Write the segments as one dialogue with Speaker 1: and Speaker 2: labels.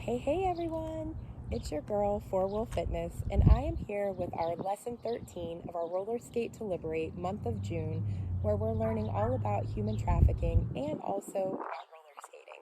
Speaker 1: Hey everyone! It's your girl, Four Wheel Fitness, and I am here with our lesson 13 of our Roller Skate to Liberate month of June, where we're learning all about human trafficking and also about roller skating.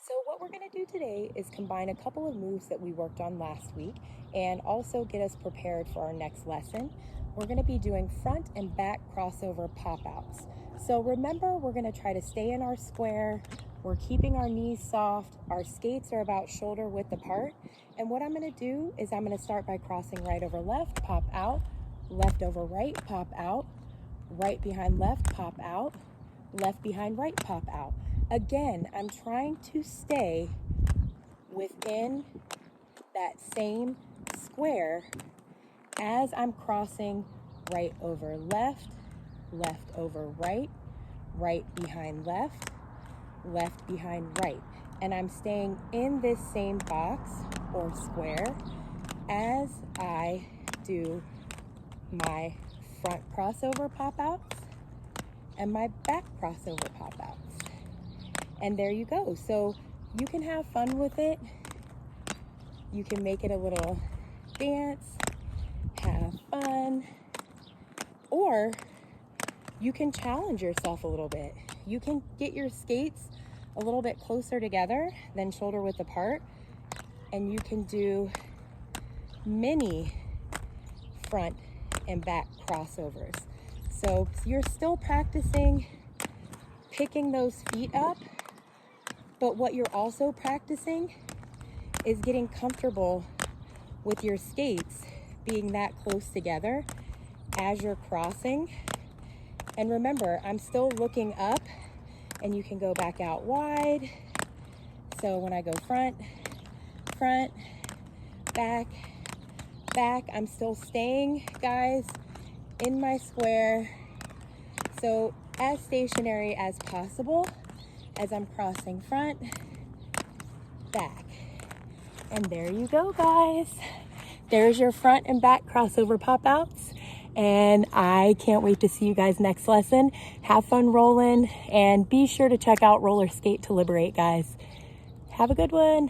Speaker 1: So what we're going to do today is combine a couple of moves that we worked on last week and also get us prepared for our next lesson. We're going to be doing front and back crossover pop-outs. So remember, we're going to try to stay in our square. We're keeping our knees soft. Our skates are about shoulder width apart. And what I'm going to do is I'm going to start by crossing right over left, pop out, left over right, pop out, right behind left, pop out, left behind right, pop out. Again, I'm trying to stay within that same square as I'm crossing right over left, left over right, right behind left, left behind right. And I'm staying in this same box or square as I do my front crossover pop-outs and my back crossover pop-outs. And there you go. So you can have fun with it. You can make it a little dance, have fun, or you can challenge yourself a little bit. You can get your skates a little bit closer together than shoulder width apart, and you can do mini front and back crossovers. So you're still practicing picking those feet up, but what you're also practicing is getting comfortable with your skates being that close together as you're crossing. And remember, I'm still looking up, and you can go back out wide. So when I go front, front, back, back, I'm still staying, guys, in my square. So as stationary as possible as I'm crossing front, back. And there you go, guys. There's your front and back crossover pop-outs. And I can't wait to see you guys next lesson. Have fun rolling, and be sure to check out Roller Skate to Liberate, guys. Have a good one.